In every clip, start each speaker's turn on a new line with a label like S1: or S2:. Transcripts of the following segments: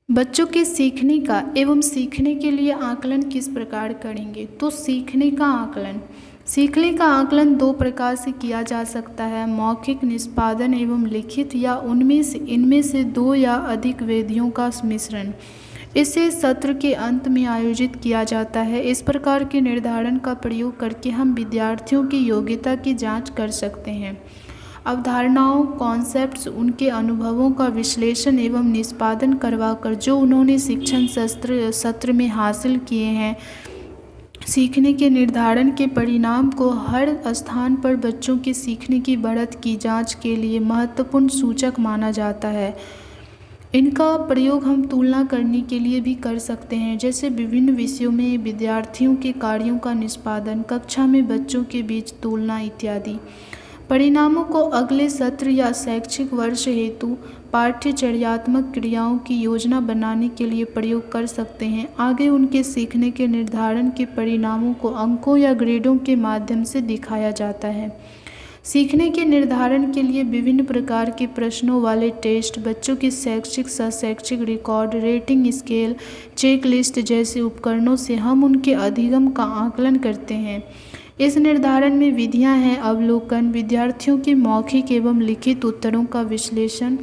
S1: बच्चों के सीखने का एवं सीखने के लिए आकलन किस प्रकार करेंगे? तो सीखने का आकलन दो प्रकार से किया जा सकता है, मौखिक निष्पादन एवं लिखित, या इनमें से दो या अधिक विधियों का मिश्रण। इसे सत्र के अंत में आयोजित किया जाता है। इस प्रकार के निर्धारण का प्रयोग करके हम विद्यार्थियों की योग्यता की जांच कर सकते हैं। अवधारणाओं, कॉन्सेप्ट्स, उनके अनुभवों का विश्लेषण एवं निष्पादन करवाकर जो उन्होंने शिक्षण सत्र में हासिल किए हैं, सीखने के निर्धारण के परिणाम को हर स्थान पर बच्चों के सीखने की बढ़त की जांच के लिए महत्वपूर्ण सूचक माना जाता है। इनका प्रयोग हम तुलना करने के लिए भी कर सकते हैं, जैसे विभिन्न विषयों में विद्यार्थियों के कार्यों का निष्पादन, कक्षा में बच्चों के बीच तुलना इत्यादि। परिणामों को अगले सत्र या शैक्षिक वर्ष हेतु पाठ्यचर्यात्मक क्रियाओं की योजना बनाने के लिए प्रयोग कर सकते हैं। आगे उनके सीखने के निर्धारण के परिणामों को अंकों या ग्रेडों के माध्यम से दिखाया जाता है। सीखने के निर्धारण के लिए विभिन्न प्रकार के प्रश्नों वाले टेस्ट, बच्चों के शैक्षिक शैक्षिक record, rating scale, check list जैसे उपकरणों से हम उनके अधिगम का आकलन करते हैं। इस निर्धारण में विधियां हैं: अवलोकन, विद्यार्थियों के मौखिक एवं लिखित उत्तरों का विश्लेषण,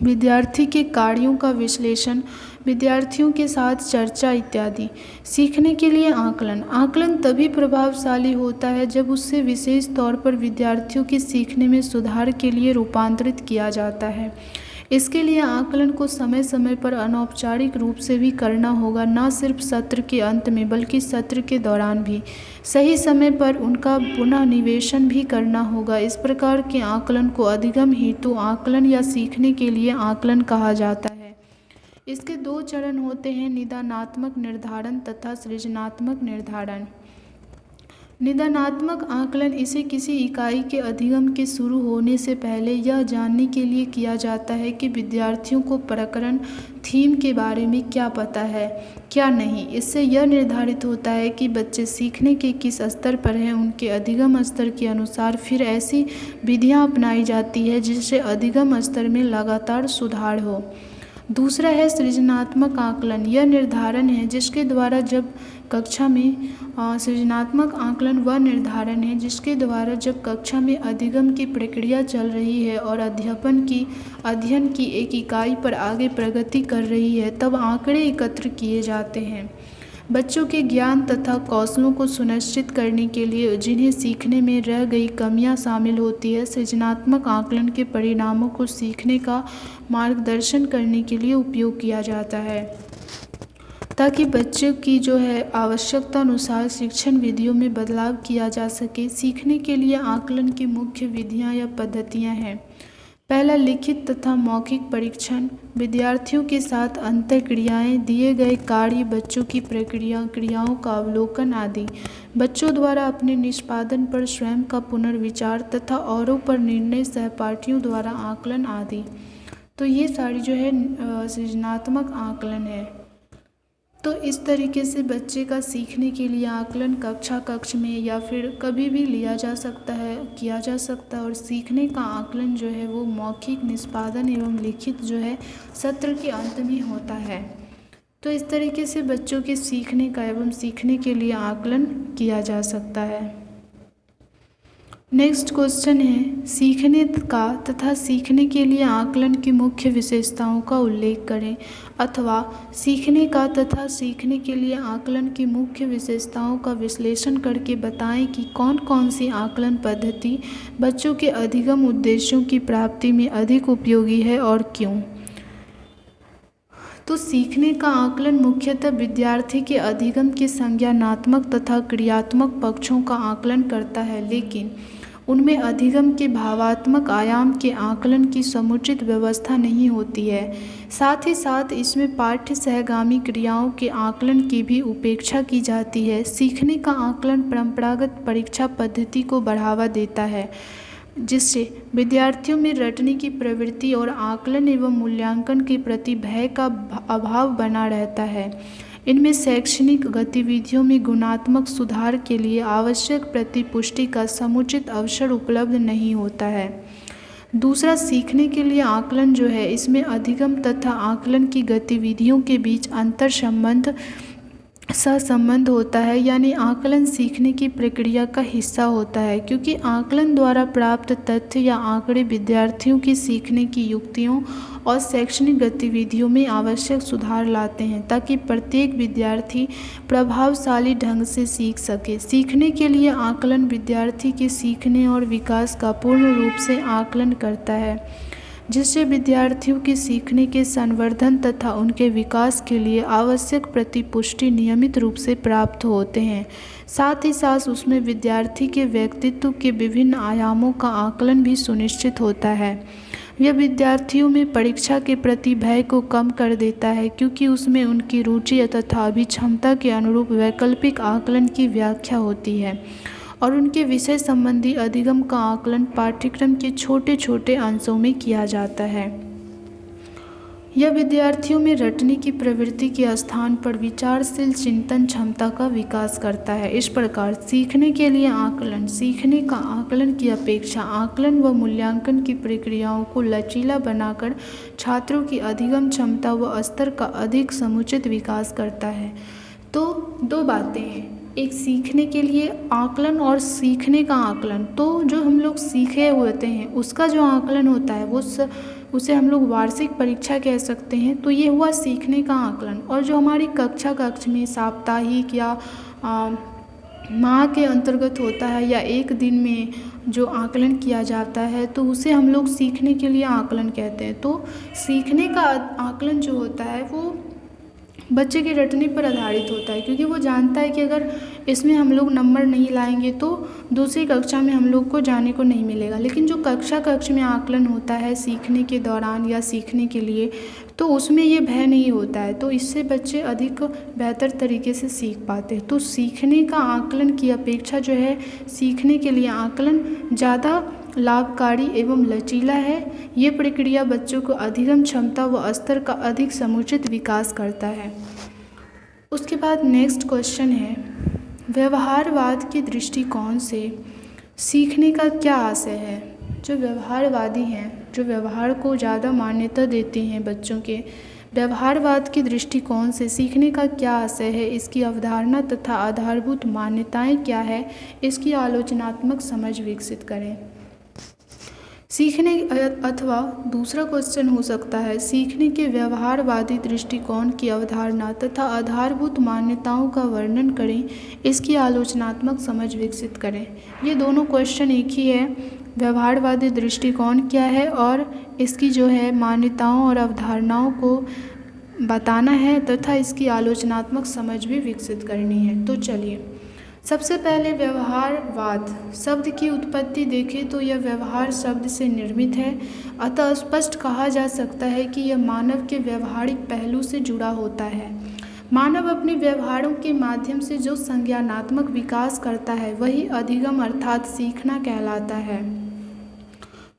S1: विद्यार्थी के कार्यों का विश्लेषण, विद्यार्थियों के साथ चर्चा इत्यादि। सीखने के लिए आकलन तभी प्रभावशाली होता है जब उससे विशेष तौर पर विद्यार्थियों के सीखने में सुधार के लिए रूपांतरित किया जाता है। इसके लिए आकलन को समय समय पर अनौपचारिक रूप से भी करना होगा, न सिर्फ सत्र के अंत में बल्कि सत्र के दौरान भी सही समय पर उनका पुनः निवेशन भी करना होगा। इस प्रकार के आकलन को अधिगम हेतु आकलन या सीखने के लिए आकलन कहा जाता है। इसके दो चरण होते हैं, निदानात्मक निर्धारण तथा सृजनात्मक निर्धारण। निदानात्मक आकलन इसे किसी इकाई के अधिगम के शुरू होने से पहले यह जानने के लिए किया जाता है कि विद्यार्थियों को प्रकरण थीम के बारे में क्या पता है, क्या नहीं। इससे यह निर्धारित होता है कि बच्चे सीखने के किस स्तर पर हैं। उनके अधिगम स्तर के अनुसार फिर ऐसी विधियां अपनाई जाती है जिससे अधिगम स्तर में लगातार सुधार हो। दूसरा है सृजनात्मक आकलन। यह निर्धारण है जिसके द्वारा जब कक्षा में सृजनात्मक आकलन वह निर्धारण है जिसके द्वारा जब कक्षा में अधिगम की प्रक्रिया चल रही है और अध्ययन की एक इकाई पर आगे प्रगति कर रही है, तब आंकड़े एकत्र किए जाते हैं। बच्चों के ज्ञान तथा कौशलों को सुनिश्चित करने के लिए जिन्हें सीखने में रह गई कमियां शामिल होती है, सृजनात्मक आकलन के परिणामों को सीखने का मार्गदर्शन करने के लिए उपयोग किया जाता है, ताकि बच्चों की आवश्यकता अनुसार शिक्षण विधियों में बदलाव किया जा सके। सीखने के लिए आकलन की मुख्य विधियां या पद्धतियां हैं। पहला, लिखित तथा मौखिक परीक्षण, विद्यार्थियों के साथ अंतःक्रियाएं, दिए गए कार्य, बच्चों की क्रियाओं का अवलोकन आदि। बच्चों द्वारा अपने निष्पादन पर स्वयं का पुनर्विचार तथा औरों पर निर्णय, सहपाठियों द्वारा आकलन आदि। तो ये सारी सृजनात्मक आकलन है। तो इस तरीके से बच्चे का सीखने के लिए आकलन कक्ष में या फिर कभी भी किया जा सकता है। और सीखने का आकलन वो मौखिक, निष्पादन एवं लिखित सत्र के अंत में होता है। तो इस तरीके से बच्चों के सीखने का एवं सीखने के लिए आकलन किया जा सकता है। नेक्स्ट क्वेश्चन है, सीखने का तथा सीखने के लिए आकलन की मुख्य विशेषताओं का उल्लेख करें, अथवा सीखने का तथा सीखने के लिए आकलन की मुख्य विशेषताओं का विश्लेषण करके बताएं कि कौन कौन सी आकलन पद्धति बच्चों के अधिगम उद्देश्यों की प्राप्ति में अधिक उपयोगी है और क्यों। तो सीखने का आकलन मुख्यतः विद्यार्थी के अधिगम के संज्ञानात्मक तथा क्रियात्मक पक्षों का आकलन करता है, लेकिन उनमें अधिगम के भावात्मक आयाम के आकलन की समुचित व्यवस्था नहीं होती है। साथ ही साथ इसमें पाठ्य सहगामी क्रियाओं के आकलन की भी उपेक्षा की जाती है। सीखने का आकलन परंपरागत परीक्षा पद्धति को बढ़ावा देता है, जिससे विद्यार्थियों में रटने की प्रवृत्ति और आकलन एवं मूल्यांकन के प्रति भय का अभाव बना रहता है। इनमें शैक्षणिक गतिविधियों में गुणात्मक सुधार के लिए आवश्यक प्रतिपुष्टि का समुचित अवसर उपलब्ध नहीं होता है। दूसरा, सीखने के लिए आकलन जो है इसमें अधिगम तथा आकलन की गतिविधियों के बीच अंतर संबंध सहसंबंध होता है, यानी आकलन सीखने की प्रक्रिया का हिस्सा होता है, क्योंकि आकलन द्वारा प्राप्त तथ्य या आंकड़े विद्यार्थियों की सीखने की युक्तियों और शैक्षणिक गतिविधियों में आवश्यक सुधार लाते हैं ताकि प्रत्येक विद्यार्थी प्रभावशाली ढंग से सीख सके। सीखने के लिए आकलन विद्यार्थी के सीखने और विकास का पूर्ण रूप से आकलन करता है, जिससे विद्यार्थियों के सीखने के संवर्धन तथा उनके विकास के लिए आवश्यक प्रतिपुष्टि नियमित रूप से प्राप्त होते हैं। साथ ही साथ उसमें विद्यार्थी के व्यक्तित्व के विभिन्न आयामों का आकलन भी सुनिश्चित होता है। यह विद्यार्थियों में परीक्षा के प्रति भय को कम कर देता है, क्योंकि उसमें उनकी रुचि तथा अभिक्षमता के अनुरूप वैकल्पिक आकलन की व्याख्या होती है और उनके विषय संबंधी अधिगम का आकलन पाठ्यक्रम के छोटे छोटे अंशों में किया जाता है। यह विद्यार्थियों में रटने की प्रवृत्ति के स्थान पर विचारशील चिंतन क्षमता का विकास करता है। इस प्रकार सीखने के लिए आकलन, सीखने का आकलन की अपेक्षा आकलन व मूल्यांकन की प्रक्रियाओं को लचीला बनाकर छात्रों की अधिगम क्षमता व स्तर का अधिक समुचित विकास करता है। तो दो बातें हैं, एक सीखने के लिए आकलन और सीखने का आकलन। तो जो हम लोग सीखे होते हैं उसका जो आकलन होता है वो उसे हम लोग वार्षिक परीक्षा कह सकते हैं। तो ये हुआ सीखने का आकलन। और जो हमारी कक्ष में साप्ताहिक या माह के अंतर्गत होता है या एक दिन में जो आकलन किया जाता है तो उसे हम लोग सीखने के लिए आकलन कहते हैं। तो सीखने का आकलन जो होता है वो बच्चे के रटने पर आधारित होता है, क्योंकि वो जानता है कि अगर इसमें हम लोग नंबर नहीं लाएंगे तो दूसरी कक्षा में हम लोग को जाने को नहीं मिलेगा। लेकिन जो कक्ष में आकलन होता है सीखने के दौरान या सीखने के लिए, तो उसमें ये भय नहीं होता है, तो इससे बच्चे अधिक बेहतर तरीके से सीख पाते हैं। तो सीखने का आकलन की अपेक्षा जो है सीखने के लिए आकलन ज़्यादा लाभकारी एवं लचीला है। ये प्रक्रिया बच्चों को अधिगम क्षमता व स्तर का अधिक समुचित विकास करता है। उसके बाद नेक्स्ट क्वेश्चन है, व्यवहारवाद के दृष्टिकोण से सीखने का क्या आशय है। जो व्यवहारवादी हैं, जो व्यवहार को ज़्यादा मान्यता देते हैं बच्चों के, व्यवहारवाद के दृष्टिकोण से सीखने का क्या आशय है, इसकी अवधारणा तथा आधारभूत मान्यताएं क्या है, इसकी आलोचनात्मक समझ विकसित करें। सीखने अथवा दूसरा क्वेश्चन हो सकता है, सीखने के व्यवहारवादी दृष्टिकोण की अवधारणा तथा आधारभूत मान्यताओं का वर्णन करें, इसकी आलोचनात्मक समझ विकसित करें। ये दोनों क्वेश्चन एक ही है, व्यवहारवादी दृष्टिकोण क्या है और इसकी जो है मान्यताओं और अवधारणाओं को बताना है तथा इसकी आलोचनात्मक समझ भी विकसित करनी है। तो चलिए, सबसे पहले व्यवहारवाद शब्द की उत्पत्ति देखें तो यह व्यवहार शब्द से निर्मित है, अतः स्पष्ट कहा जा सकता है कि यह मानव के व्यवहारिक पहलू से जुड़ा होता है। मानव अपने व्यवहारों के माध्यम से जो संज्ञानात्मक विकास करता है वही अधिगम अर्थात सीखना कहलाता है।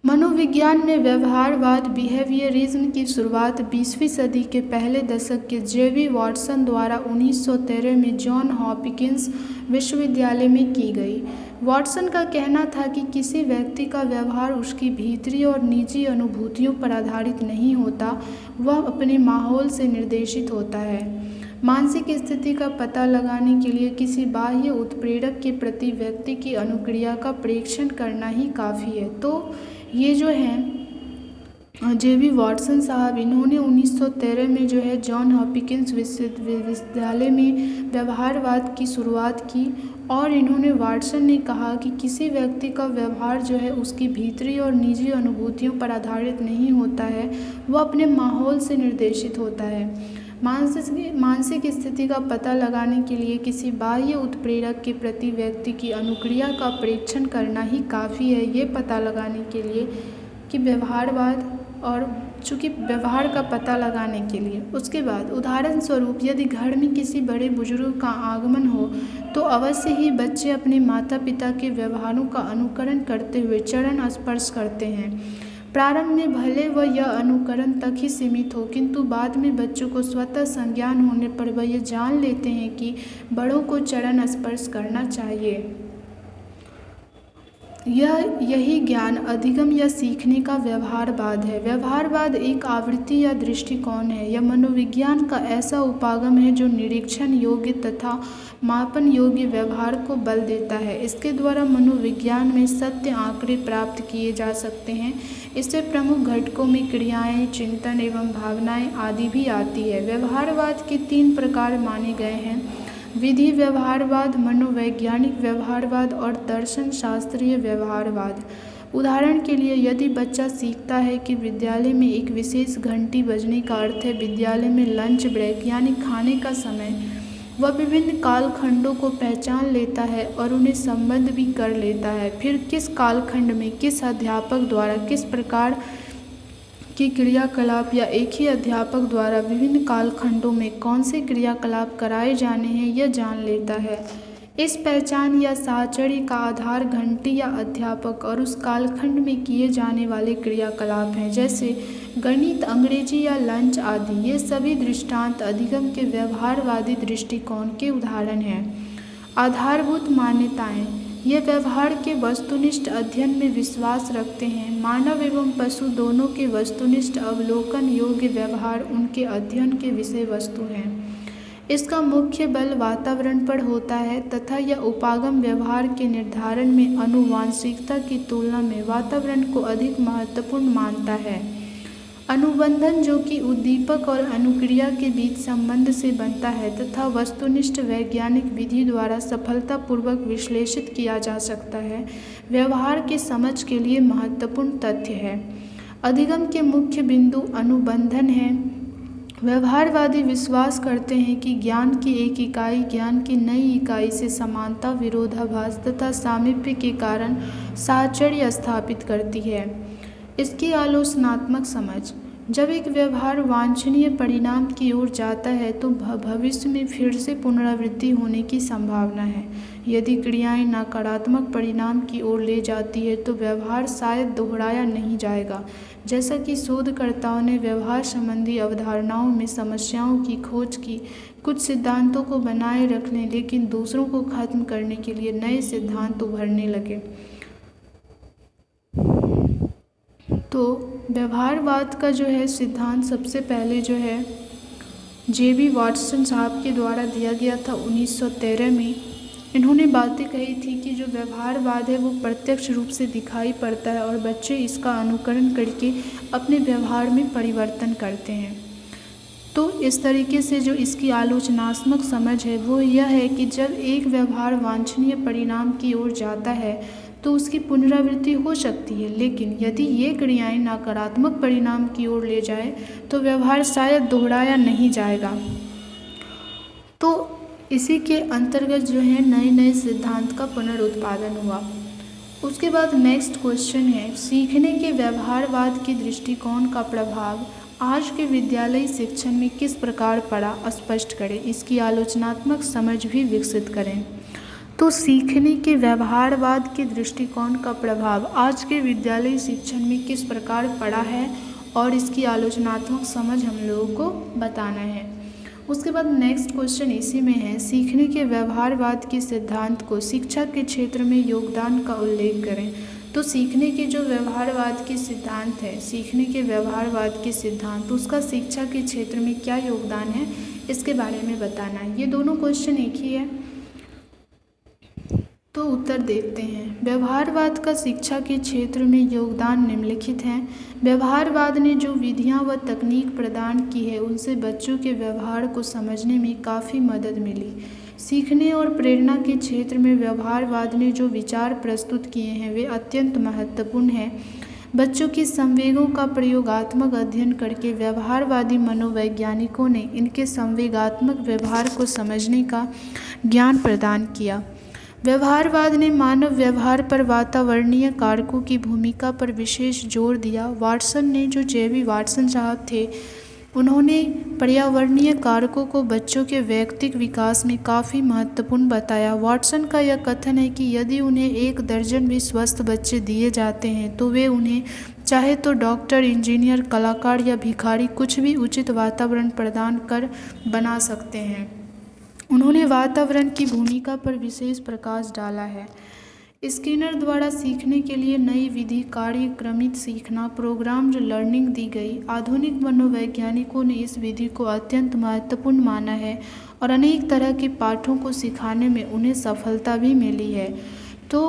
S1: मनोविज्ञान में व्यवहारवाद बिहेवियरिज्म की शुरुआत 20वीं सदी के पहले दशक के जेवी वॉटसन द्वारा 1913 में जॉन हॉपकिंस विश्वविद्यालय में की गई। वॉटसन का कहना था कि किसी व्यक्ति का व्यवहार उसकी भीतरी और निजी अनुभूतियों पर आधारित नहीं होता, वह अपने माहौल से निर्देशित होता है। मानसिक स्थिति का पता लगाने के लिए किसी बाह्य उत्प्रेरक के प्रति व्यक्ति की अनुक्रिया का प्रेक्षण करना ही काफ़ी है। तो ये जो है जेवी वॉटसन साहब, इन्होंने 1913 में जो है जॉन हॉपकिंस विश्वविद्यालय में व्यवहारवाद की शुरुआत की और इन्होंने वॉटसन ने कहा कि किसी व्यक्ति का व्यवहार जो है उसकी भीतरी और निजी अनुभूतियों पर आधारित नहीं होता है, वह अपने माहौल से निर्देशित होता है। मानसिक स्थिति का पता लगाने के लिए किसी बाह्य उत्प्रेरक के प्रति व्यक्ति की अनुक्रिया का परीक्षण करना ही काफ़ी है, ये पता लगाने के लिए कि व्यवहारवाद और चूँकि व्यवहार का पता लगाने के लिए। उसके बाद उदाहरण स्वरूप यदि घर में किसी बड़े बुजुर्ग का आगमन हो तो अवश्य ही बच्चे अपने माता पिता के व्यवहारों का अनुकरण करते हुए चरण स्पर्श करते हैं। प्रारंभ में भले वह यह अनुकरण तक ही सीमित हो, किंतु बाद में बच्चों को स्वतः संज्ञान होने पर वह यह जान लेते हैं कि बड़ों को चरण स्पर्श करना चाहिए। यही ज्ञान अधिगम या सीखने का व्यवहारवाद है। व्यवहारवाद एक आवृत्ति या दृष्टिकोण है। यह मनोविज्ञान का ऐसा उपागम है जो निरीक्षण योग्य तथा मापन योग्य व्यवहार को बल देता है। इसके द्वारा मनोविज्ञान में सत्य आंकड़े प्राप्त किए जा सकते हैं। इससे प्रमुख घटकों में क्रियाएं, चिंतन एवं भावनाएं आदि भी आती है। व्यवहारवाद के 3 प्रकार माने गए हैं: विधि व्यवहारवाद, मनोवैज्ञानिक व्यवहारवाद और दर्शन शास्त्रीय व्यवहारवाद। उदाहरण के लिए, यदि बच्चा सीखता है कि विद्यालय में एक विशेष घंटी बजने का अर्थ है विद्यालय में लंच ब्रेक यानी खाने का समय, वह विभिन्न कालखंडों को पहचान लेता है और उन्हें संबद्ध भी कर लेता है। फिर किस कालखंड में किस अध्यापक द्वारा किस प्रकार के क्रियाकलाप या एक ही अध्यापक द्वारा विभिन्न कालखंडों में कौन से क्रियाकलाप कराए जाने हैं यह जान लेता है। इस पहचान या साहचर्य का आधार घंटी या अध्यापक और उस कालखंड में किए जाने वाले क्रियाकलाप हैं, जैसे गणित, अंग्रेजी या लंच आदि। ये सभी दृष्टांत अधिगम के व्यवहारवादी दृष्टिकोण के उदाहरण हैं। आधारभूत मान्यताएं: ये व्यवहार के वस्तुनिष्ठ अध्ययन में विश्वास रखते हैं। मानव एवं पशु दोनों के वस्तुनिष्ठ अवलोकन योग्य व्यवहार उनके अध्ययन के विषय वस्तु हैं। इसका मुख्य बल वातावरण पर होता है तथा यह उपागम व्यवहार के निर्धारण में आनुवांशिकता की तुलना में वातावरण को अधिक महत्वपूर्ण मानता है। अनुबंधन, जो कि उद्दीपक और अनुक्रिया के बीच संबंध से बनता है तथा वस्तुनिष्ठ वैज्ञानिक विधि द्वारा सफलतापूर्वक विश्लेषित किया जा सकता है, व्यवहार के समझ के लिए महत्वपूर्ण तथ्य है। अधिगम के मुख्य बिंदु अनुबंधन है। व्यवहारवादी विश्वास करते हैं कि ज्ञान की एक इकाई ज्ञान की नई इकाई से समानता, विरोधाभास तथा सामीप्य के कारण साहचर्य स्थापित करती है। इसकी आलोचनात्मक समझ: जब एक व्यवहार वांछनीय परिणाम की ओर जाता है तो भविष्य में फिर से पुनरावृत्ति होने की संभावना है। यदि क्रियाएं नकारात्मक परिणाम की ओर ले जाती है तो व्यवहार शायद दोहराया नहीं जाएगा। जैसा कि शोधकर्ताओं ने व्यवहार संबंधी अवधारणाओं में समस्याओं की खोज की, कुछ सिद्धांतों को बनाए रखने लेकिन दूसरों को खत्म करने के लिए नए सिद्धांत उभरने लगे। तो व्यवहारवाद का जो है सिद्धांत सबसे पहले जो है जे.बी. वाटसन साहब के द्वारा दिया गया था 1913 में। इन्होंने बातें कही थी कि जो व्यवहारवाद है वो प्रत्यक्ष रूप से दिखाई पड़ता है और बच्चे इसका अनुकरण करके अपने व्यवहार में परिवर्तन करते हैं। तो इस तरीके से जो इसकी आलोचनात्मक समझ है वो यह है कि जब एक व्यवहार वांछनीय परिणाम की ओर जाता है तो उसकी पुनरावृत्ति हो सकती है, लेकिन यदि ये क्रियाएं नकारात्मक परिणाम की ओर ले जाए तो व्यवहार शायद दोहराया नहीं जाएगा। तो इसी के अंतर्गत जो है नए नए सिद्धांत का पुनरुत्पादन हुआ। उसके बाद नेक्स्ट क्वेश्चन है, सीखने के व्यवहारवाद के दृष्टिकोण का प्रभाव आज के विद्यालयी शिक्षण में किस प्रकार पड़ा, स्पष्ट करें। इसकी आलोचनात्मक समझ भी विकसित करें। तो सीखने के व्यवहारवाद के दृष्टिकोण का प्रभाव आज के विद्यालयी शिक्षण में किस प्रकार पड़ा है और इसकी आलोचनात्मक समझ हम लोगों को बताना है। उसके बाद नेक्स्ट क्वेश्चन इसी में है, सीखने के व्यवहारवाद के सिद्धांत को शिक्षा के क्षेत्र में योगदान का उल्लेख करें। तो सीखने के जो व्यवहारवाद के सिद्धांत है, सीखने के व्यवहारवाद के सिद्धांत, उसका शिक्षा के क्षेत्र में क्या योगदान है इसके बारे में बताना है। ये दोनों क्वेश्चन एक ही है, तो उत्तर देखते हैं। व्यवहारवाद का शिक्षा के क्षेत्र में योगदान निम्नलिखित हैं। व्यवहारवाद ने जो विधियां व तकनीक प्रदान की है उनसे बच्चों के व्यवहार को समझने में काफ़ी मदद मिली। सीखने और प्रेरणा के क्षेत्र में व्यवहारवाद ने जो विचार प्रस्तुत किए हैं वे अत्यंत महत्वपूर्ण हैं। बच्चों की संवेगों का प्रयोगात्मक अध्ययन करके व्यवहारवादी मनोवैज्ञानिकों ने इनके संवेगात्मक व्यवहार को समझने का ज्ञान प्रदान किया। व्यवहारवाद ने मानव व्यवहार पर वातावरणीय कारकों की भूमिका पर विशेष जोर दिया। वाटसन ने, जो जे.बी. वाटसन साहब थे, उन्होंने पर्यावरणीय कारकों को बच्चों के वैयक्तिक विकास में काफ़ी महत्वपूर्ण बताया। वाटसन का यह कथन है कि यदि उन्हें 1 दर्जन भी स्वस्थ बच्चे दिए जाते हैं तो वे उन्हें चाहे तो डॉक्टर, इंजीनियर, कलाकार या भिखारी कुछ भी उचित वातावरण प्रदान कर बना सकते हैं। उन्होंने वातावरण की भूमिका पर विशेष प्रकाश डाला है। स्किनर द्वारा सीखने के लिए नई विधि कार्यक्रमित सीखना प्रोग्राम्ड लर्निंग दी गई। आधुनिक मनोवैज्ञानिकों ने इस विधि को अत्यंत महत्वपूर्ण माना है और अनेक तरह के पाठों को सिखाने में उन्हें सफलता भी मिली है। तो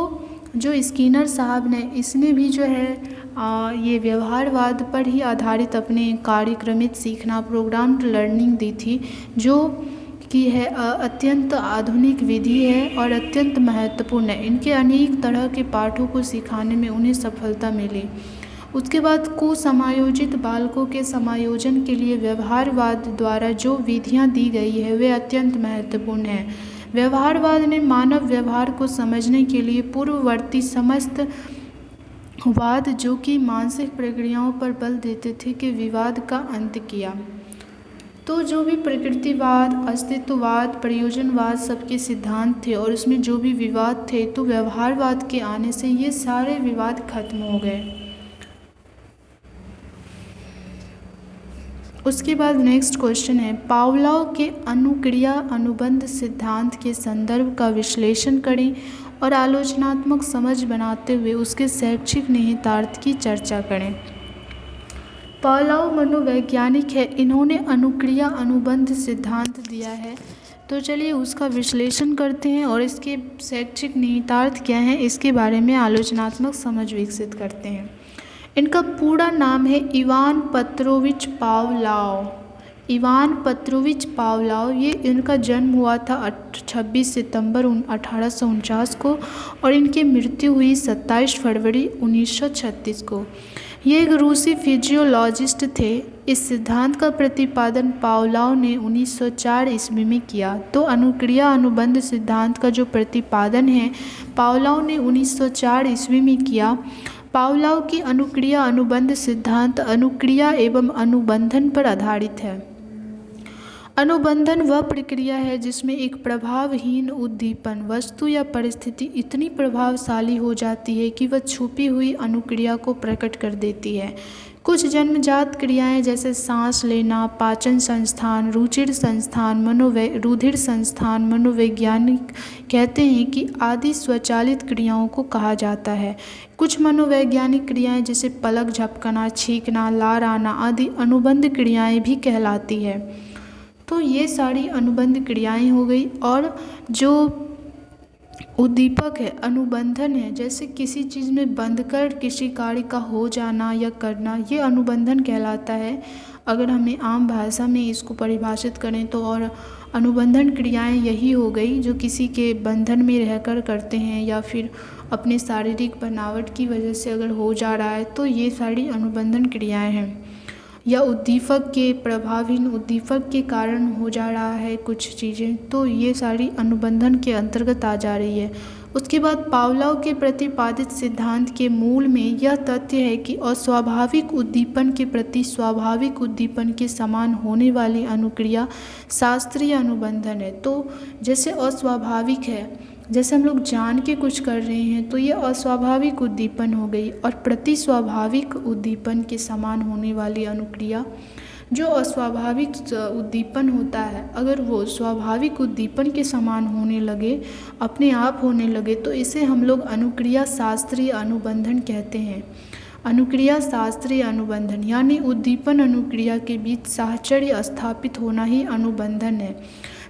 S1: जो स्किनर साहब ने इसने भी जो है ये व्यवहारवाद पर ही आधारित अपने कार्यक्रमित सीखना प्रोग्राम्ड लर्निंग दी थी, जो कि है अत्यंत आधुनिक विधि है और अत्यंत महत्वपूर्ण है। इनके अनेक तरह के पाठों को सिखाने में उन्हें सफलता मिली। उसके बाद कुसमायोजित बालकों के समायोजन के लिए व्यवहारवाद द्वारा जो विधियां दी गई है वे अत्यंत महत्वपूर्ण है। व्यवहारवाद ने मानव व्यवहार को समझने के लिए पूर्ववर्ती समस्त वाद जो कि मानसिक प्रक्रियाओं पर बल देते थे के विवाद का अंत किया। तो जो भी प्रकृतिवाद, अस्तित्ववाद, प्रयोजनवाद सबके सिद्धांत थे और उसमें जो भी विवाद थे, तो व्यवहारवाद के आने से ये सारे विवाद खत्म हो गए। उसके बाद नेक्स्ट क्वेश्चन है, पावलोव के अनुक्रिया अनुबंध सिद्धांत के संदर्भ का विश्लेषण करें और आलोचनात्मक समझ बनाते हुए उसके शैक्षिक निहितार्थ की चर्चा करें। पावलोव मनोवैज्ञानिक है, इन्होंने अनुक्रिया अनुबंध सिद्धांत दिया है। तो चलिए उसका विश्लेषण करते हैं और इसके शैक्षिक निहितार्थ क्या हैं इसके बारे में आलोचनात्मक समझ विकसित करते हैं। इनका पूरा नाम है Ivan Petrovich Pavlov. Ivan Petrovich Pavlov, ये इनका जन्म हुआ था 26 सितंबर 1849 को और इनकी मृत्यु हुई 27 फरवरी 1936 को। ये एक रूसी फिजियोलॉजिस्ट थे। इस सिद्धांत का प्रतिपादन पावलोव ने 1904 ईस्वी में किया। तो अनुक्रिया अनुबंध सिद्धांत का जो प्रतिपादन है पावलोव ने 1904 ईस्वी में किया। पावलोव की अनुक्रिया अनुबंध सिद्धांत अनुक्रिया एवं अनुबंधन पर आधारित है। अनुबंधन वह प्रक्रिया है जिसमें एक प्रभावहीन उद्दीपन वस्तु या परिस्थिति इतनी प्रभावशाली हो जाती है कि वह छुपी हुई अनुक्रिया को प्रकट कर देती है। कुछ जन्मजात क्रियाएं जैसे सांस लेना, पाचन संस्थान, रुचिर संस्थान, रुधिर संस्थान, मनोवैज्ञानिक कहते हैं कि आदि स्वचालित क्रियाओं को कहा जाता है। कुछ मनोवैज्ञानिक क्रियाएं जैसे पलक झपकना, छींकना, लार आना आदि अनुबंध क्रियाएं भी कहलाती है। तो ये सारी अनुबंध क्रियाएं हो गई। और जो उद्दीपक है, अनुबंधन है, जैसे किसी चीज़ में बंध कर किसी कार्य का हो जाना या करना, ये अनुबंधन कहलाता है। अगर हमें आम भाषा में इसको परिभाषित करें तो और अनुबंधन क्रियाएं यही हो गई जो किसी के बंधन में रहकर करते हैं या फिर अपने शारीरिक बनावट की वजह से अगर हो जा रहा है, तो ये सारी अनुबंधन क्रियाएँ हैं। या उद्दीपक के प्रभावहीन उद्दीपक के कारण हो जा रहा है कुछ चीज़ें, तो ये सारी अनुबंधन के अंतर्गत आ जा रही है। उसके बाद पावलोव के प्रतिपादित सिद्धांत के मूल में यह तथ्य है कि अस्वाभाविक उद्दीपन के प्रति स्वाभाविक उद्दीपन के समान होने वाली अनुक्रिया शास्त्रीय अनुबंधन है। तो जैसे अस्वाभाविक है, जैसे हम लोग जान के कुछ कर रहे हैं तो ये अस्वाभाविक उद्दीपन हो गई, और प्रति स्वाभाविक उद्दीपन के समान होने वाली अनुक्रिया, जो अस्वाभाविक उद्दीपन होता है अगर वो स्वाभाविक उद्दीपन के समान होने लगे, अपने आप होने लगे, तो इसे हम लोग अनुक्रिया शास्त्रीय अनुबंधन कहते हैं। अनुक्रिया शास्त्रीय अनुबंधन यानी उद्दीपन अनुक्रिया के बीच साहचर्य स्थापित होना ही अनुबंधन है।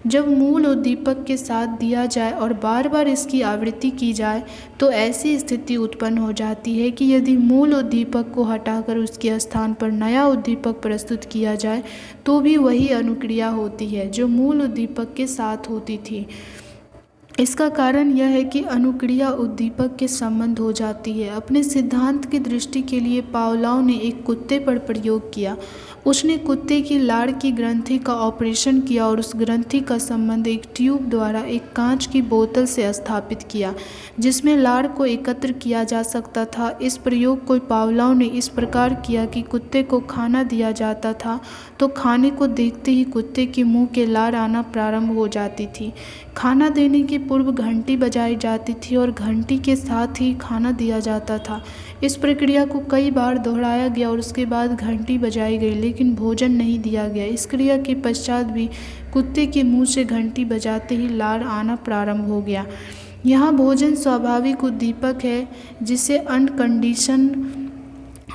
S1: जब मूल उद्दीपक के साथ दिया जाए और बार बार इसकी आवृत्ति की जाए तो ऐसी स्थिति उत्पन्न हो जाती है कि यदि मूल उद्दीपक को हटाकर उसके स्थान पर नया उद्दीपक प्रस्तुत किया जाए तो भी वही अनुक्रिया होती है जो मूल उद्दीपक के साथ होती थी। इसका कारण यह है कि अनुक्रिया उद्दीपक के संबंध हो जाती है। अपने सिद्धांत की दृष्टि के लिए पावलोव ने एक कुत्ते पर प्रयोग किया। उसने कुत्ते की लाड़ की ग्रंथि का ऑपरेशन किया और उस ग्रंथि का संबंध एक ट्यूब द्वारा एक कांच की बोतल से स्थापित किया जिसमें लाड़ को एकत्र किया जा सकता था। इस प्रयोग को पावलोव ने इस प्रकार किया कि कुत्ते को खाना दिया जाता था तो खाने को देखते ही कुत्ते के मुंह के लार आना प्रारंभ हो जाती थी। खाना देने के पूर्व घंटी बजाई जाती थी और घंटी के साथ ही खाना दिया जाता था। इस प्रक्रिया को कई बार दोहराया गया और उसके बाद घंटी बजाई गई लेकिन भोजन नहीं दिया गया। इस क्रिया के पश्चात भी कुत्ते के मुंह से घंटी बजाते ही लार आना प्रारंभ हो गया। यहाँ भोजन स्वाभाविक उद्दीपक है जिसे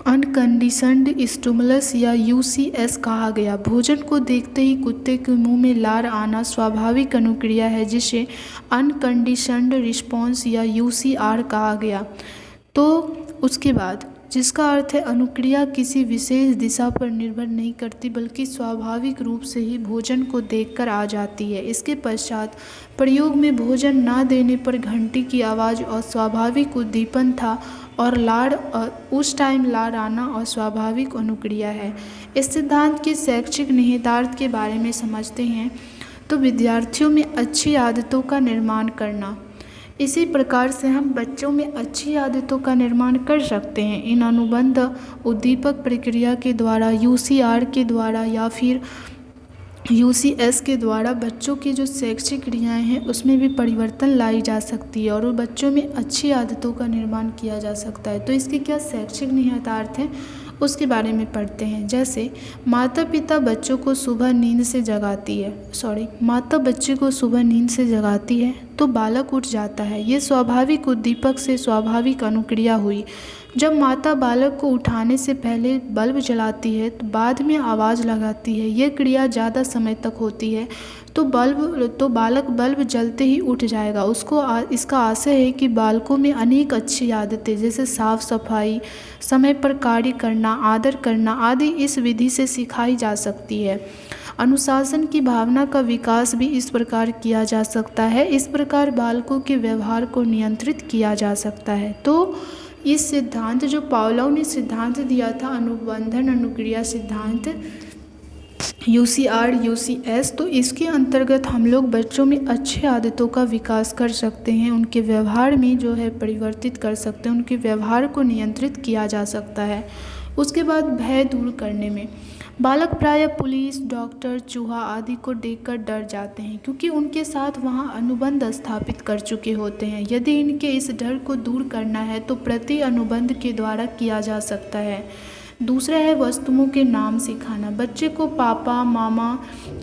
S1: अनकंडीशनड स्टिमुलस या यूसीएस कहा गया। भोजन को देखते ही कुत्ते के मुंह में लार आना स्वाभाविक अनुक्रिया है जिसे अनकंडीशनड रिस्पॉन्स या यूसीआर कहा गया। तो उसके बाद जिसका अर्थ है अनुक्रिया किसी विशेष दिशा पर निर्भर नहीं करती बल्कि स्वाभाविक रूप से ही भोजन को देखकर आ जाती है। इसके पश्चात प्रयोग में भोजन ना देने पर घंटी की आवाज़ अस्वाभाविक उद्दीपन था और उस टाइम लार आना अस्वाभाविक अनुक्रिया है। इस सिद्धांत के शैक्षिक निहितार्थ के बारे में समझते हैं तो विद्यार्थियों में अच्छी आदतों का निर्माण करना। इसी प्रकार से हम बच्चों में अच्छी आदतों का निर्माण कर सकते हैं इन अनुबंध उद्दीपक प्रक्रिया के द्वारा, यूसीआर के द्वारा या फिर यूसीएस के द्वारा बच्चों की जो शैक्षिक क्रियाएं हैं उसमें भी परिवर्तन लाई जा सकती है और बच्चों में अच्छी आदतों का निर्माण किया जा सकता है। तो इसके क्या शैक्षिक निहितार्थ हैं उसके बारे में पढ़ते हैं। जैसे माता बच्चे को सुबह नींद से जगाती है तो बालक उठ जाता है। ये स्वाभाविक उद्दीपक से स्वाभाविक अनुक्रिया हुई। जब माता बालक को उठाने से पहले बल्ब जलाती है तो बाद में आवाज़ लगाती है। यह क्रिया ज़्यादा समय तक होती है तो बालक बल्ब जलते ही उठ जाएगा। इसका आशय है कि बालकों में अनेक अच्छी आदतें जैसे साफ सफाई, समय पर कार्य करना, आदर करना आदि इस विधि से सिखाई जा सकती है। अनुशासन की भावना का विकास भी इस प्रकार किया जा सकता है। इस प्रकार बालकों के व्यवहार को नियंत्रित किया जा सकता है। तो इस सिद्धांत जो पावलोव ने सिद्धांत दिया था अनुबंधन अनुक्रिया सिद्धांत यूसीआर यूसीएस, तो इसके अंतर्गत हम लोग बच्चों में अच्छी आदतों का विकास कर सकते हैं, उनके व्यवहार में जो है परिवर्तित कर सकते हैं, उनके व्यवहार को नियंत्रित किया जा सकता है। उसके बाद भय दूर करने में बालक प्रायः पुलिस, डॉक्टर, चूहा आदि को देखकर डर जाते हैं क्योंकि उनके साथ वहां अनुबंध स्थापित कर चुके होते हैं। यदि इनके इस डर को दूर करना है तो प्रति अनुबंध के द्वारा किया जा सकता है। दूसरा है वस्तुओं के नाम सिखाना। बच्चे को पापा, मामा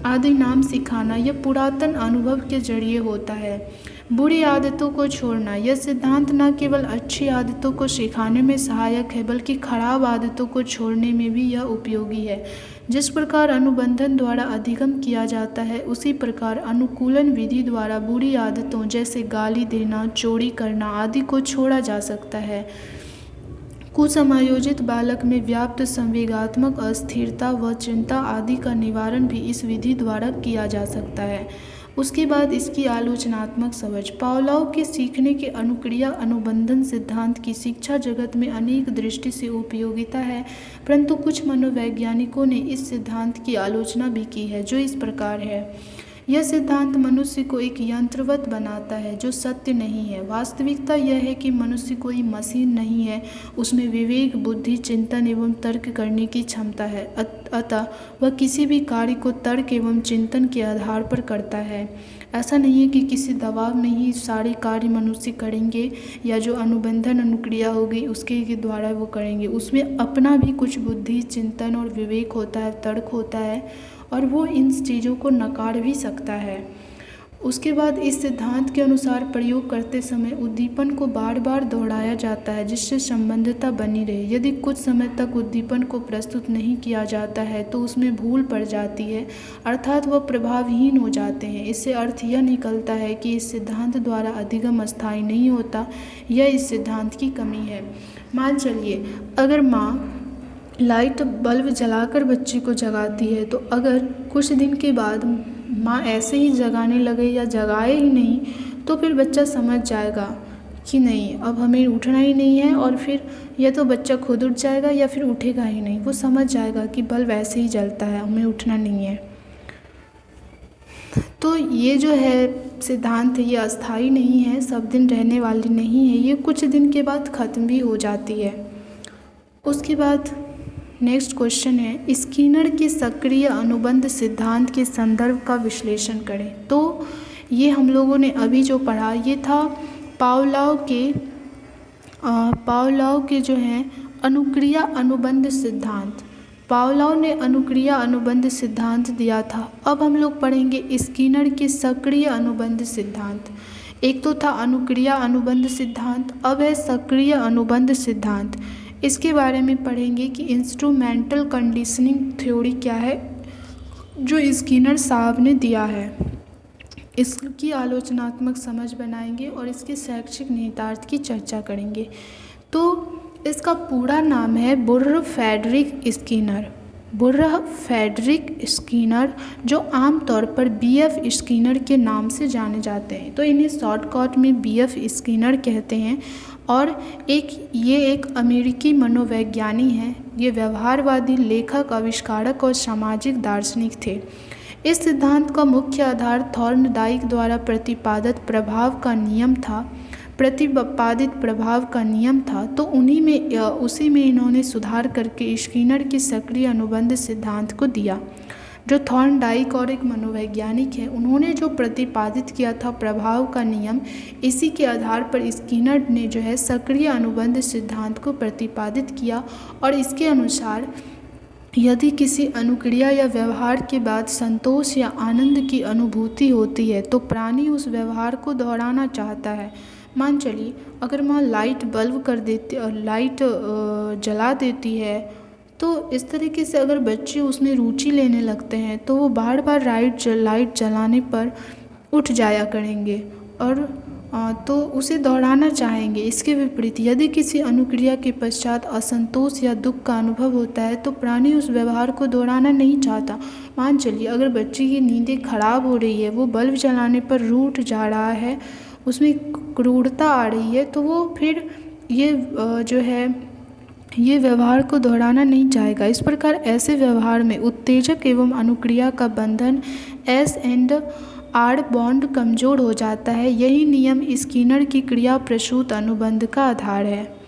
S1: आदि नाम सिखाना यह पुरातन अनुभव के जरिए होता है। बुरी आदतों को छोड़ना, यह सिद्धांत न केवल अच्छी आदतों को सिखाने में सहायक है बल्कि खराब आदतों को छोड़ने में भी यह उपयोगी है। जिस प्रकार अनुबंधन द्वारा अधिगम किया जाता है उसी प्रकार अनुकूलन विधि द्वारा बुरी आदतों जैसे गाली देना, चोरी करना आदि को छोड़ा जा सकता है। कुसमायोजित बालक में व्याप्त संवेगात्मक अस्थिरता व चिंता आदि का निवारण भी इस विधि द्वारा किया जा सकता है। उसके बाद इसकी आलोचनात्मक समझ। पावलोव के सीखने के अनुक्रिया अनुबंधन सिद्धांत की शिक्षा जगत में अनेक दृष्टि से उपयोगिता है, परंतु कुछ मनोवैज्ञानिकों ने इस सिद्धांत की आलोचना भी की है जो इस प्रकार है। यह सिद्धांत मनुष्य को एक यंत्रवत बनाता है जो सत्य नहीं है। वास्तविकता यह है कि मनुष्य कोई मशीन नहीं है, उसमें विवेक, बुद्धि, चिंतन एवं तर्क करने की क्षमता है। अतः वह किसी भी कार्य को तर्क एवं चिंतन के आधार पर करता है। ऐसा नहीं है कि किसी दबाव में ही सारे कार्य मनुष्य करेंगे या जो अनुबंधन अनुक्रिया होगी उसके द्वारा वो करेंगे। उसमें अपना भी कुछ बुद्धि, चिंतन और विवेक होता है, तर्क होता है और वो इन चीज़ों को नकार भी सकता है। उसके बाद इस सिद्धांत के अनुसार प्रयोग करते समय उद्दीपन को बार बार दोहराया जाता है जिससे संबंधता बनी रहे। यदि कुछ समय तक उद्दीपन को प्रस्तुत नहीं किया जाता है तो उसमें भूल पड़ जाती है, अर्थात वह प्रभावहीन हो जाते हैं। इससे अर्थ यह निकलता है कि इस सिद्धांत द्वारा अधिगम अस्थायी नहीं होता, यह इस सिद्धांत की कमी है। मान चलिए अगर माँ लाइट बल्ब जलाकर बच्चे को जगाती है तो अगर कुछ दिन के बाद माँ ऐसे ही जगाने लगे या जगाए ही नहीं तो फिर बच्चा समझ जाएगा कि नहीं अब हमें उठना ही नहीं है, और फिर या तो बच्चा खुद उठ जाएगा या फिर उठेगा ही नहीं। वो समझ जाएगा कि बल्ब ऐसे ही जलता है, हमें उठना नहीं है। तो ये जो है सिद्धांत है ये अस्थायी नहीं है, सब दिन रहने वाली नहीं है, ये कुछ दिन के बाद ख़त्म भी हो जाती है। उसके बाद नेक्स्ट क्वेश्चन है स्किनर के सक्रिय अनुबंध सिद्धांत के संदर्भ का विश्लेषण करें। तो ये हम लोगों ने अभी जो पढ़ा ये था पावलोव के जो है अनुक्रिया अनुबंध सिद्धांत। पावलोव ने अनुक्रिया अनुबंध सिद्धांत दिया था। अब हम लोग पढ़ेंगे स्किनर के सक्रिय अनुबंध सिद्धांत। एक तो था अनुक्रिया अनुबंध सिद्धांत, अब है सक्रिय अनुबंध सिद्धांत। इसके बारे में पढ़ेंगे कि इंस्ट्रूमेंटल कंडीशनिंग थ्योरी क्या है जो स्किनर साहब ने दिया है। इसकी आलोचनात्मक समझ बनाएंगे और इसके शैक्षिक निहितार्थ की चर्चा करेंगे। तो इसका पूरा नाम है बुर्र फ्रेडरिक स्किनर। बुर्र फ्रेडरिक स्किनर, जो आमतौर पर बीएफ स्किनर के नाम से जाने जाते हैं। तो इन्हें शॉर्टकट में बीएफ स्किनर कहते हैं। और ये एक अमेरिकी मनोवैज्ञानी हैं। ये व्यवहारवादी लेखक, आविष्कारक और सामाजिक दार्शनिक थे। इस सिद्धांत का मुख्य आधार थॉर्नडाइक द्वारा प्रतिपादित प्रभाव का नियम था। तो उसी में इन्होंने सुधार करके स्किनर के सक्रिय अनुबंध सिद्धांत को दिया। जो थॉर्नडाइक और एक मनोवैज्ञानिक है, उन्होंने जो प्रतिपादित किया था प्रभाव का नियम, इसी के आधार पर स्किनर ने जो है सक्रिय अनुबंध सिद्धांत को प्रतिपादित किया। और इसके अनुसार यदि किसी अनुक्रिया या व्यवहार के बाद संतोष या आनंद की अनुभूति होती है तो प्राणी उस व्यवहार को दोहराना चाहता है। मान चलिए अगर माँ लाइट बल्ब कर देती और लाइट जला देती है, तो इस तरीके से अगर बच्चे उसमें रुचि लेने लगते हैं तो वो बार बार लाइट जलाने पर उठ जाया करेंगे और तो उसे दोहराना चाहेंगे। इसके विपरीत यदि किसी अनुक्रिया के पश्चात असंतोष या दुख का अनुभव होता है तो प्राणी उस व्यवहार को दोहराना नहीं चाहता। मान चलिए अगर बच्चे की नींदें खराब हो रही है, वो बल्ब जलाने पर रूठ जा रहा है, उसमें क्रूरता आ रही है, तो वो फिर ये व्यवहार को दोहराना नहीं चाहेगा। इस प्रकार ऐसे व्यवहार में उत्तेजक एवं अनुक्रिया का बंधन S&R बॉन्ड कमजोर हो जाता है। यही नियम स्किनर की क्रिया प्रसूत अनुबंध का आधार है।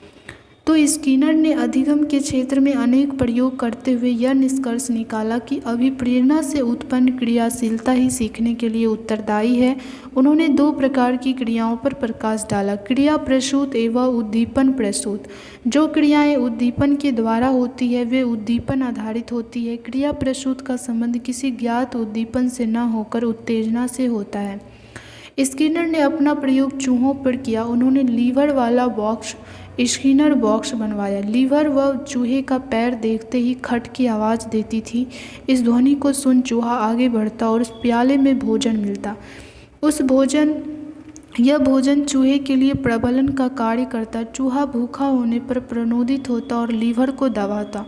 S1: तो स्किनर ने अधिगम के क्षेत्र में अनेक प्रयोग करते हुए यह निष्कर्ष निकाला कि अभिप्रेरणा से उत्पन्न क्रियाशीलता ही सीखने के लिए उत्तरदायी है। उन्होंने 2 प्रकार की क्रियाओं पर प्रकाश डाला, क्रिया प्रसूत एवं उद्दीपन प्रसूत। जो क्रियाएं उद्दीपन के द्वारा होती है वे उद्दीपन आधारित होती है। क्रिया प्रसूत का संबंध किसी ज्ञात उद्दीपन से न होकर उत्तेजना से होता है। स्किनर ने अपना प्रयोग चूहों पर किया। उन्होंने लीवर वाला बॉक्स स्किनर बॉक्स बनवाया। लीवर व चूहे का पैर देखते ही खट की आवाज़ देती थी। इस ध्वनि को सुन चूहा आगे बढ़ता और उस प्याले में भोजन मिलता। यह भोजन चूहे के लिए प्रबलन का कार्य करता। चूहा भूखा होने पर प्रणोदित होता और लीवर को दबाता।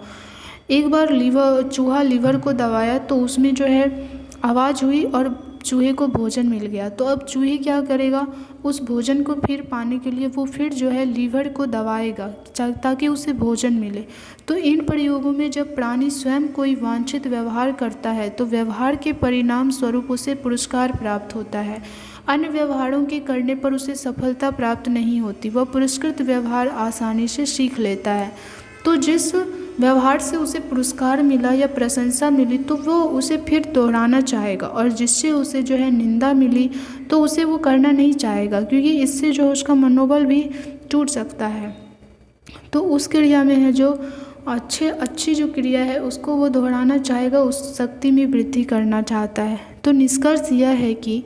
S1: एक बार चूहा लीवर को दबाया तो उसमें जो है आवाज़ हुई और चूहे को भोजन मिल गया। तो अब चूहे क्या करेगा, उस भोजन को फिर पाने के लिए वो फिर जो है लीवर को दबाएगा ताकि उसे भोजन मिले। तो इन प्रयोगों में जब प्राणी स्वयं कोई वांछित व्यवहार करता है तो व्यवहार के परिणाम स्वरूप उसे पुरस्कार प्राप्त होता है। अन्य व्यवहारों के करने पर उसे सफलता प्राप्त नहीं होती। वह पुरस्कृत व्यवहार आसानी से सीख लेता है। तो जिस व्यवहार से उसे पुरस्कार मिला या प्रशंसा मिली तो वो उसे फिर दोहराना चाहेगा, और जिससे उसे जो है निंदा मिली तो उसे वो करना नहीं चाहेगा, क्योंकि इससे जो उसका मनोबल भी टूट सकता है। तो उस क्रिया में है जो अच्छी जो क्रिया है उसको वो दोहराना चाहेगा, उस शक्ति में वृद्धि करना चाहता है। तो निष्कर्ष यह है कि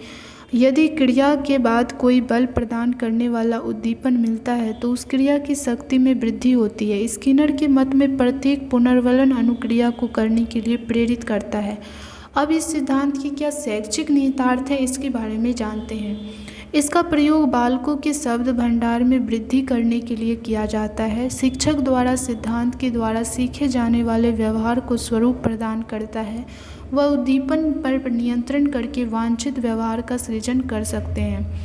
S1: यदि क्रिया के बाद कोई बल प्रदान करने वाला उद्दीपन मिलता है तो उस क्रिया की शक्ति में वृद्धि होती है। स्किनर के मत में प्रत्येक पुनर्वलन अनुक्रिया को करने के लिए प्रेरित करता है। अब इस सिद्धांत की क्या शैक्षिक निहितार्थ है, इसके बारे में जानते हैं। इसका प्रयोग बालकों के शब्द भंडार में वृद्धि करने के लिए किया जाता है। शिक्षक द्वारा सिद्धांत के द्वारा सीखे जाने वाले व्यवहार को स्वरूप प्रदान करता है। वह उद्दीपन पर नियंत्रण करके वांछित व्यवहार का सृजन कर सकते हैं।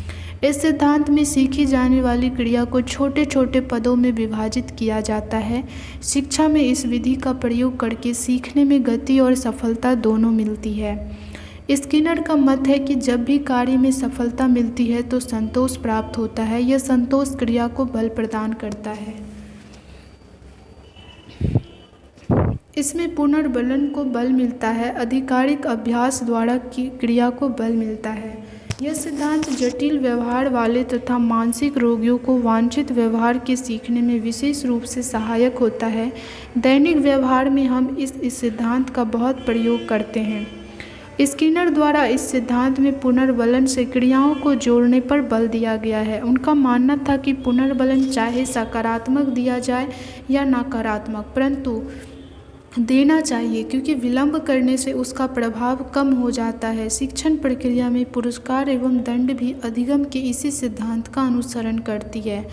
S1: इस सिद्धांत में सीखी जाने वाली क्रिया को छोटे छोटे पदों में विभाजित किया जाता है। शिक्षा में इस विधि का प्रयोग करके सीखने में गति और सफलता दोनों मिलती है। स्किनर का मत है कि जब भी कार्य में सफलता मिलती है तो संतोष प्राप्त होता है। यह संतोष क्रिया को बल प्रदान करता है। इसमें पुनर्बलन को बल मिलता है। आधिकारिक अभ्यास द्वारा की क्रिया को बल मिलता है। यह सिद्धांत जटिल व्यवहार वाले तथा मानसिक रोगियों को वांछित व्यवहार के सीखने में विशेष रूप से सहायक होता है। दैनिक व्यवहार में हम इस सिद्धांत का बहुत प्रयोग करते हैं। स्किनर द्वारा इस सिद्धांत में पुनर्बलन से क्रियाओं को जोड़ने पर बल दिया गया है। उनका मानना था कि पुनर्बलन चाहे सकारात्मक दिया जाए या नकारात्मक, परंतु देना चाहिए, क्योंकि विलंब करने से उसका प्रभाव कम हो जाता है। शिक्षण प्रक्रिया में पुरस्कार एवं दंड भी अधिगम के इसी सिद्धांत का अनुसरण करती है।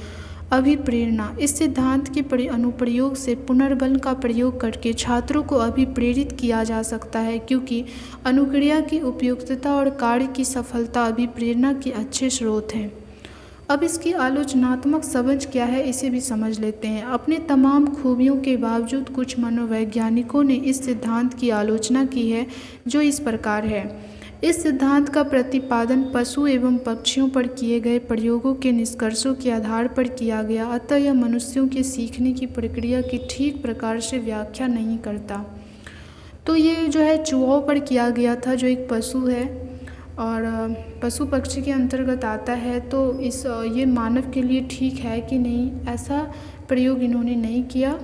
S1: अभिप्रेरणा, इस सिद्धांत के अनुप्रयोग से पुनर्बल का प्रयोग करके छात्रों को अभिप्रेरित किया जा सकता है, क्योंकि अनुक्रिया की उपयुक्तता और कार्य की सफलता अभिप्रेरणा के अच्छे स्रोत हैं। अब इसकी आलोचनात्मक समझ क्या है, इसे भी समझ लेते हैं। अपने तमाम खूबियों के बावजूद कुछ मनोवैज्ञानिकों ने इस सिद्धांत की आलोचना की है, जो इस प्रकार है। इस सिद्धांत का प्रतिपादन पशु एवं पक्षियों पर किए गए प्रयोगों के निष्कर्षों के आधार पर किया गया, अतः यह मनुष्यों के सीखने की प्रक्रिया की ठीक प्रकार से व्याख्या नहीं करता। तो ये जो है चूहों पर किया गया था, जो एक पशु है और पशु पक्षी के अंतर्गत आता है। तो ये मानव के लिए ठीक है कि नहीं, ऐसा प्रयोग इन्होंने नहीं किया।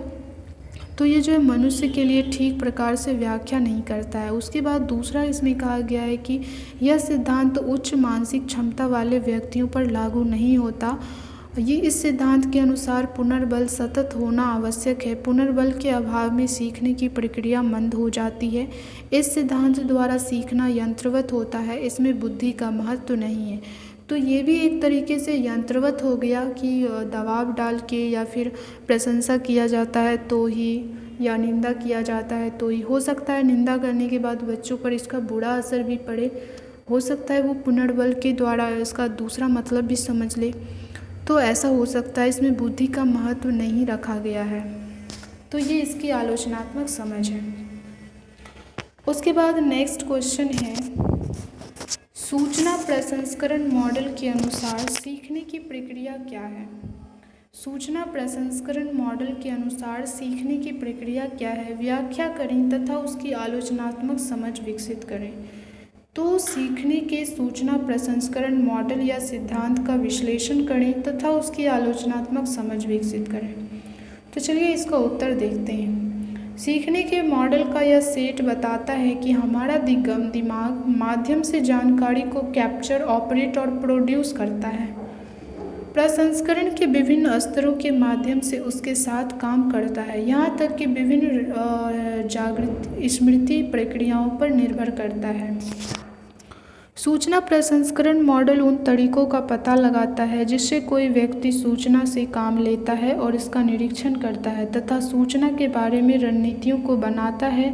S1: तो ये जो है मनुष्य के लिए ठीक प्रकार से व्याख्या नहीं करता है। उसके बाद दूसरा इसमें कहा गया है कि यह सिद्धांत उच्च मानसिक क्षमता वाले व्यक्तियों पर लागू नहीं होता। ये इस सिद्धांत के अनुसार पुनर्बल सतत होना आवश्यक है। पुनर्बल के अभाव में सीखने की प्रक्रिया मंद हो जाती है। इस सिद्धांत द्वारा सीखना यंत्रवत होता है, इसमें बुद्धि का महत्व नहीं है। तो ये भी एक तरीके से यंत्रवत हो गया कि दबाव डाल के या फिर प्रशंसा किया जाता है तो ही, या निंदा किया जाता है तो ही। हो सकता है निंदा करने के बाद बच्चों पर इसका बुरा असर भी पड़े, हो सकता है वो पुनर्बल के द्वारा इसका दूसरा मतलब भी समझ ले, तो ऐसा हो सकता है। इसमें बुद्धि का महत्व नहीं रखा गया है। तो ये इसकी आलोचनात्मक समझ है। उसके बाद नेक्स्ट क्वेश्चन है, सूचना प्रसंस्करण मॉडल के अनुसार सीखने की प्रक्रिया क्या है? सूचना प्रसंस्करण मॉडल के अनुसार सीखने की प्रक्रिया क्या है, व्याख्या करें तथा उसकी आलोचनात्मक समझ विकसित करें। तो सीखने के सूचना प्रसंस्करण मॉडल या सिद्धांत का विश्लेषण करें तथा उसकी आलोचनात्मक समझ विकसित करें। तो चलिए इसका उत्तर देखते हैं। सीखने के मॉडल का यह सेट बताता है कि हमारा दिमाग माध्यम से जानकारी को कैप्चर, ऑपरेट और प्रोड्यूस करता है। प्रसंस्करण के विभिन्न स्तरों के माध्यम से उसके साथ काम करता है, यहाँ तक कि विभिन्न जागृत स्मृति प्रक्रियाओं पर निर्भर करता है। सूचना प्रसंस्करण मॉडल उन तरीकों का पता लगाता है जिससे कोई व्यक्ति सूचना से काम लेता है और इसका निरीक्षण करता है तथा सूचना के बारे में रणनीतियों को बनाता है।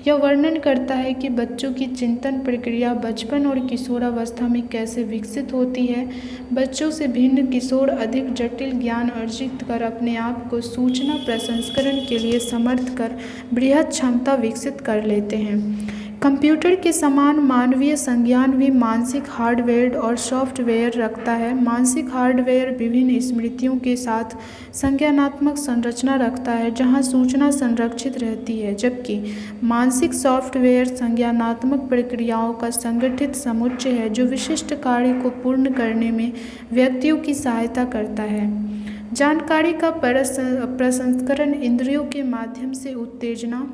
S1: यह वर्णन करता है कि बच्चों की चिंतन प्रक्रिया बचपन और किशोरावस्था में कैसे विकसित होती है। बच्चों से भिन्न किशोर अधिक जटिल ज्ञान अर्जित कर अपने आप को सूचना प्रसंस्करण के लिए समर्थ कर बृहद क्षमता विकसित कर लेते हैं। कंप्यूटर के समान मानवीय संज्ञान भी मानसिक हार्डवेयर और सॉफ्टवेयर रखता है। मानसिक हार्डवेयर विभिन्न स्मृतियों के साथ संज्ञानात्मक संरचना रखता है जहां सूचना संरक्षित रहती है, जबकि मानसिक सॉफ्टवेयर संज्ञानात्मक प्रक्रियाओं का संगठित समुच्चय है जो विशिष्ट कार्य को पूर्ण करने में व्यक्तियों की सहायता करता है। जानकारी का प्रसंस्करण इंद्रियों के माध्यम से उत्तेजना,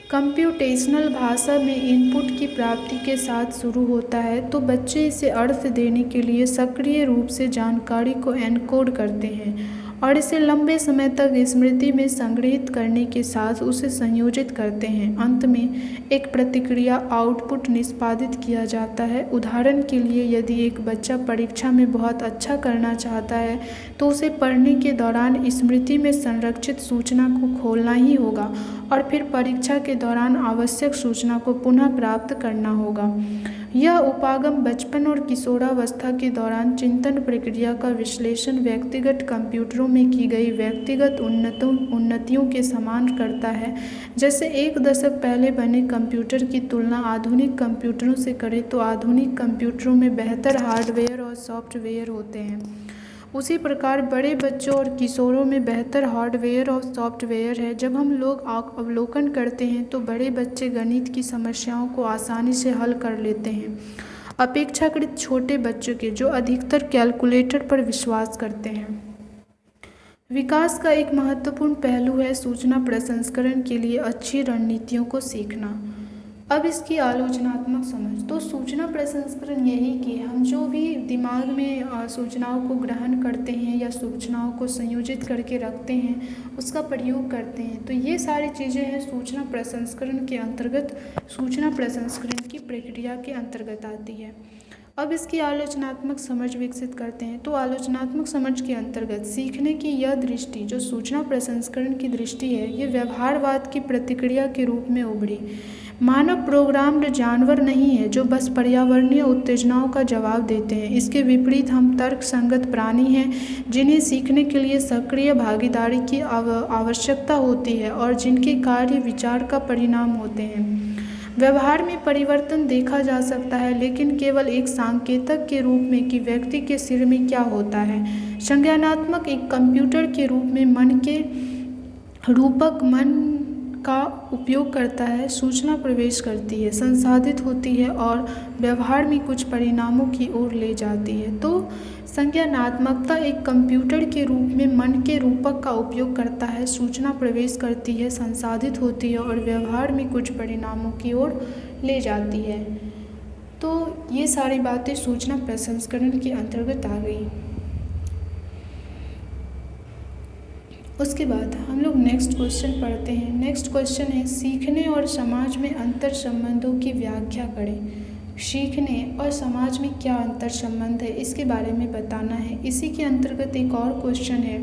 S1: कंप्यूटेशनल भाषा में इनपुट की प्राप्ति के साथ शुरू होता है, तो बच्चे इसे अर्थ देने के लिए सक्रिय रूप से जानकारी को एनकोड करते हैं और इसे लंबे समय तक स्मृति में संग्रहित करने के साथ उसे संयोजित करते हैं। अंत में एक प्रतिक्रिया आउटपुट निष्पादित किया जाता है। उदाहरण के लिए, यदि एक बच्चा परीक्षा में बहुत अच्छा करना चाहता है तो उसे पढ़ने के दौरान स्मृति में संरक्षित सूचना को खोलना ही होगा और फिर परीक्षा के दौरान आवश्यक सूचना को पुनः प्राप्त करना होगा। यह उपागम बचपन और किशोरावस्था के दौरान चिंतन प्रक्रिया का विश्लेषण व्यक्तिगत कंप्यूटरों में की गई व्यक्तिगत उन्नतियों के समान करता है। जैसे एक दशक पहले बने कंप्यूटर की तुलना आधुनिक कंप्यूटरों से करें तो आधुनिक कंप्यूटरों में बेहतर हार्डवेयर और सॉफ्टवेयर होते हैं। उसी प्रकार बड़े बच्चों और किशोरों में बेहतर हार्डवेयर और सॉफ्टवेयर है। जब हम लोग अवलोकन करते हैं तो बड़े बच्चे गणित की समस्याओं को आसानी से हल कर लेते हैं, अपेक्षाकृत छोटे बच्चों के जो अधिकतर कैलकुलेटर पर विश्वास करते हैं। विकास का एक महत्वपूर्ण पहलू है सूचना प्रसंस्करण के लिए अच्छी रणनीतियों को सीखना। अब इसकी आलोचनात्मक समझ। तो सूचना प्रसंस्करण यही कि हम जो भी दिमाग में सूचनाओं को ग्रहण करते हैं या सूचनाओं को संयोजित करके रखते हैं, उसका प्रयोग करते हैं, तो ये सारी चीज़ें हैं सूचना प्रसंस्करण के अंतर्गत, सूचना प्रसंस्करण की प्रक्रिया के अंतर्गत आती है। अब इसकी आलोचनात्मक समझ विकसित करते हैं। तो आलोचनात्मक समझ के अंतर्गत सीखने की यह दृष्टि, जो सूचना प्रसंस्करण की दृष्टि है, ये व्यवहारवाद की प्रतिक्रिया के रूप में उभरी। मानव प्रोग्राम्ड जानवर नहीं है जो बस पर्यावरणीय उत्तेजनाओं का जवाब देते हैं। इसके विपरीत हम तर्क संगत प्राणी हैं जिन्हें सीखने के लिए सक्रिय भागीदारी की आवश्यकता होती है और जिनके कार्य विचार का परिणाम होते हैं। व्यवहार में परिवर्तन देखा जा सकता है, लेकिन केवल एक सांकेतक के रूप में कि व्यक्ति के सिर में क्या होता है। संज्ञानात्मक एक कंप्यूटर के रूप में मन के रूपक मन का उपयोग करता है, सूचना प्रवेश करती है, संसाधित होती है और व्यवहार में कुछ परिणामों की ओर ले जाती है। तो संज्ञानात्मकता एक कंप्यूटर के रूप में मन के रूपक का उपयोग करता है, सूचना प्रवेश करती है, संसाधित होती है और व्यवहार में कुछ परिणामों की ओर ले जाती है। तो ये सारी बातें सूचना प्रसंस्करण के अंतर्गत आ गई। उसके बाद हम लोग नेक्स्ट क्वेश्चन पढ़ते हैं। नेक्स्ट क्वेश्चन है, सीखने और समाज में अंतर संबंधों की व्याख्या करें। सीखने और समाज में क्या अंतर संबंध है, इसके बारे में बताना है। इसी के अंतर्गत एक और क्वेश्चन है,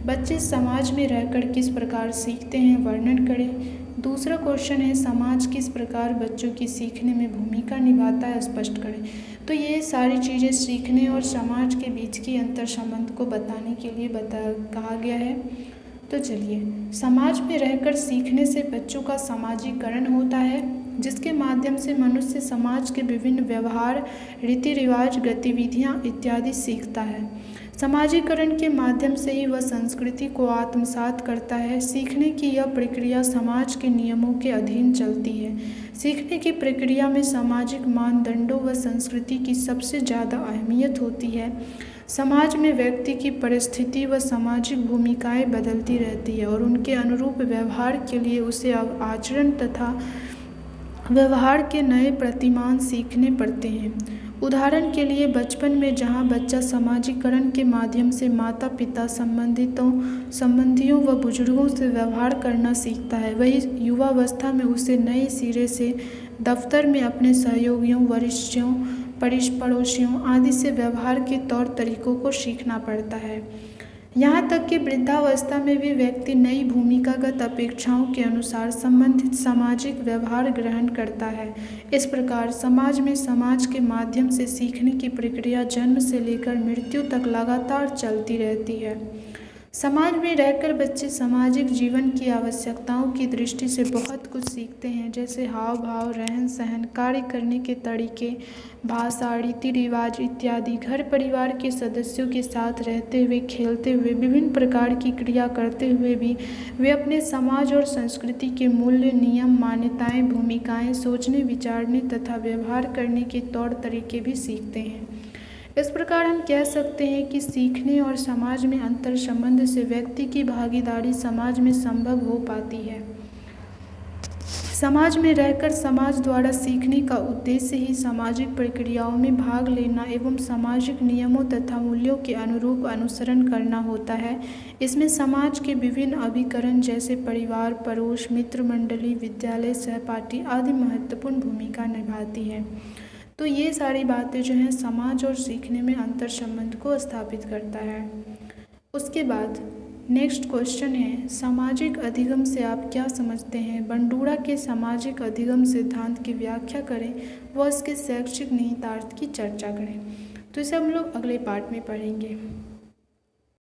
S1: बच्चे समाज में रहकर किस प्रकार सीखते हैं, वर्णन करें। दूसरा क्वेश्चन है, समाज किस प्रकार बच्चों की सीखने में भूमिका निभाता है, स्पष्ट करें। तो ये सारी चीज़ें सीखने और समाज के बीच की अंतर संबंध को बताने के लिए कहा गया है। तो चलिए, समाज में रहकर सीखने से बच्चों का सामाजिकरण होता है, जिसके माध्यम से मनुष्य समाज के विभिन्न व्यवहार, रीति रिवाज, गतिविधियाँ इत्यादि सीखता है। सामाजिकरण के माध्यम से ही वह संस्कृति को आत्मसात करता है। सीखने की यह प्रक्रिया समाज के नियमों के अधीन चलती है। सीखने की प्रक्रिया में सामाजिक मानदंडों व संस्कृति की सबसे ज़्यादा अहमियत होती है। समाज में व्यक्ति की परिस्थिति व सामाजिक भूमिकाएं बदलती रहती है और उनके अनुरूप व्यवहार के लिए उसे आचरण तथा व्यवहार के नए प्रतिमान सीखने पड़ते हैं। उदाहरण के लिए, बचपन में जहाँ बच्चा सामाजिकरण के माध्यम से माता पिता, संबंधियों व बुजुर्गों से व्यवहार करना सीखता है, वही युवावस्था में उसे नए सिरे से दफ्तर में अपने सहयोगियों, वरिष्ठों, पड़ोसियों आदि से व्यवहार के तौर तरीकों को सीखना पड़ता है। यहाँ तक कि वृद्धावस्था में भी व्यक्ति नई भूमिकागत अपेक्षाओं के अनुसार संबंधित सामाजिक व्यवहार ग्रहण करता है। इस प्रकार समाज में समाज के माध्यम से सीखने की प्रक्रिया जन्म से लेकर मृत्यु तक लगातार चलती रहती है। समाज में रहकर बच्चे सामाजिक जीवन की आवश्यकताओं की दृष्टि से बहुत कुछ सीखते हैं, जैसे हाव भाव, रहन सहन, कार्य करने के तरीके, भाषा, रीति रिवाज इत्यादि। घर परिवार के सदस्यों के साथ रहते हुए, खेलते हुए, विभिन्न प्रकार की क्रिया करते हुए भी वे अपने समाज और संस्कृति के मूल्य, नियम, मान्यताएं, भूमिकाएं, सोचने विचारने तथा व्यवहार करने के तौर तरीके भी सीखते हैं। इस प्रकार हम कह सकते हैं कि सीखने और समाज में अंतर संबंध से व्यक्ति की भागीदारी समाज में संभव हो पाती है। समाज में रहकर समाज द्वारा सीखने का उद्देश्य ही सामाजिक प्रक्रियाओं में भाग लेना एवं सामाजिक नियमों तथा मूल्यों के अनुरूप अनुसरण करना होता है। इसमें समाज के विभिन्न अभिकरण जैसे परिवार, पड़ोस, मित्र मंडली, विद्यालय, सहपाठी आदि महत्वपूर्ण भूमिका निभाती है। तो ये सारी बातें जो हैं समाज और सीखने में अंतर संबंध को स्थापित करता है। उसके बाद नेक्स्ट क्वेश्चन है, सामाजिक अधिगम से आप क्या समझते हैं। बंडूरा के सामाजिक अधिगम सिद्धांत की व्याख्या करें व इसके शैक्षिक निहितार्थ की चर्चा करें। तो इसे हम लोग अगले पार्ट में पढ़ेंगे।